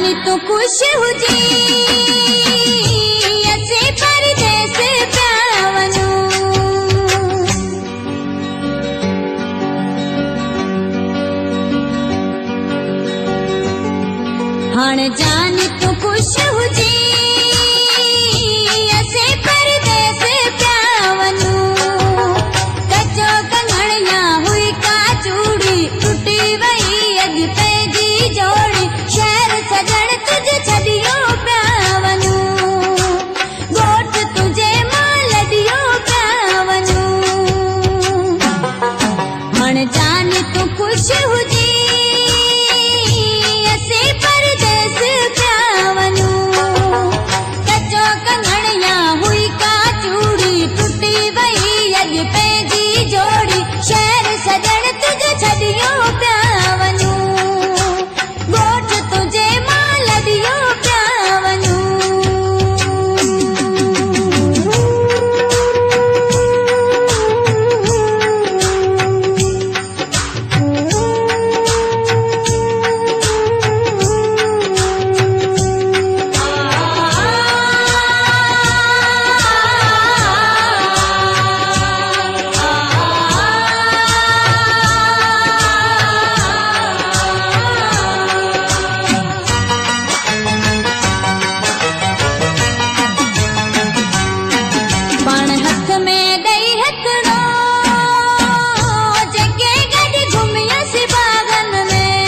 जानी तू खुश हुजी असे परदेस पिया वञूं। हाणे जानी तू खुश हुजी असे परदेस पिया वञूं। कचो कंगण या हुई का चूड़ी टुटी वई अॼु पंहिंजी जोड़ी। शहर सजण तुझे छॾियो पिया वञूं। ॻोठ तुंहिंजे मां लॾियो पिया वञूं। हाणे जानी तू ख़ुश हुजी असे परदेस पिया वञूं। कचो कंगण या हुई का चूड़ी टुटी वई अॼु पंहिंजी जोड़ी। शहर सजण तुझे छॾियो पिया वञूं। ॻोठ तुंहिंजे मां लॾियो पिया वञूं। पाण हथ में ॾेई हथड़ो जेके गॾु घुमियसि बाग़न में।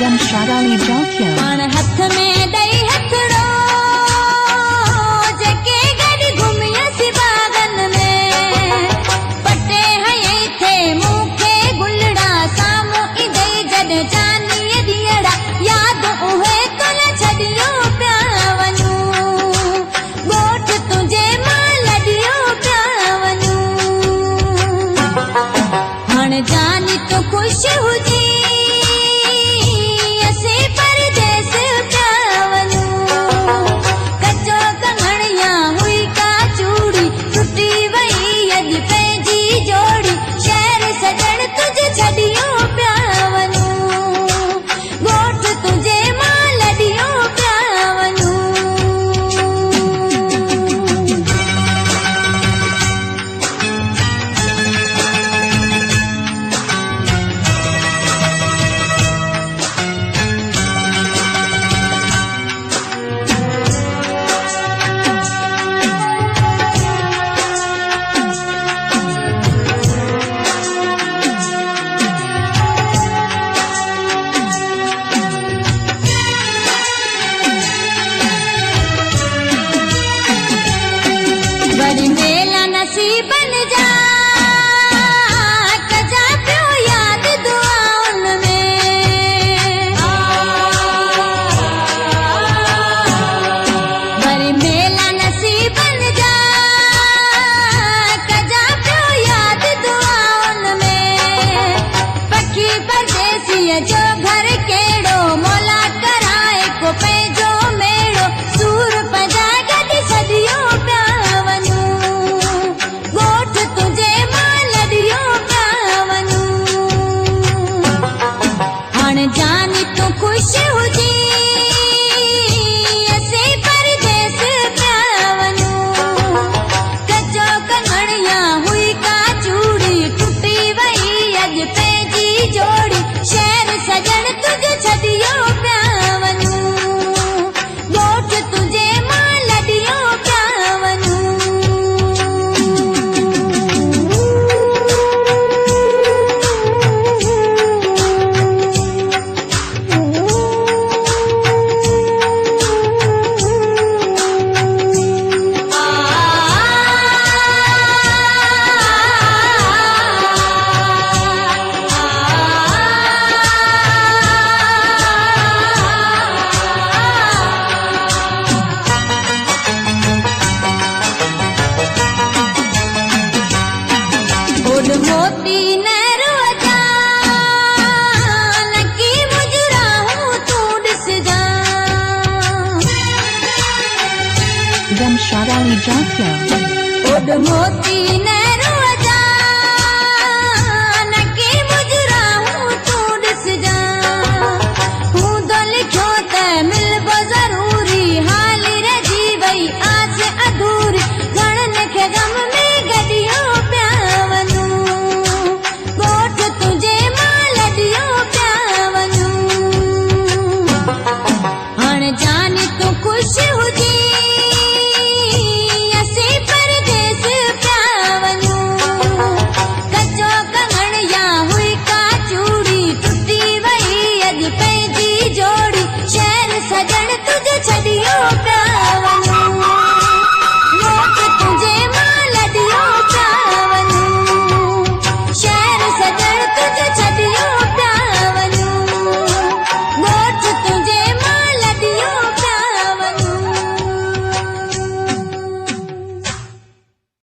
गमशाद अली जोकिया। पाण हथ में ॾेई हथड़ो जेके गॾु घुमियसि बाग़न में। पटे हयईं थे मूंखे गुलड़ा साम्हूं ईंदई जॾहिं चांदीअ ॾींहड़ा। यादि उहे तुल छॾियो पिया वञूं। ॻोठ तुंहिंजे मां लॾियो पिया वञूं। हाणे जानी तू ख़ुश हुजी असे परदेस पिया वञूं। कचो कंगण या हुई का चूड़ी टुटी वई अॼु पंहिंजी जोड़ी। शहर सजण तुझे छॾियो पिया वञूं। ॻोठ तुंहिंजे मां लॾियो पिया वञूं। वरी मेला नसीबन जा कजा पियो यादि दुआउन में। वरी मेला नसीबन जा कजा पियो यादि दुआउन में। पखी परदेसीअ जो घर कहिड़ो मौला कराए को पंहिंजो मेड़ो। सूर पंहिंजा गॾु सदियो पिया वञूं। ॻोठ तुंहिंजे मां लॾियो पिया वञूं। हाणे जानी तू ख़ुश हुजी असे परदेस पिया वञूं। कचो कंगण या हुई का चूड़ी टुटी वई अॼु पंहिंजी जोड़ी। शहर सजण तुझे छॾियो पिया वञूं। ॻोठ तुंहिंजे मां लॾियो पिया वञूं। मोती नैरो जा नकी मुजरा हूं तू ॾिस जा। गमशाद अली जोकिया। मोती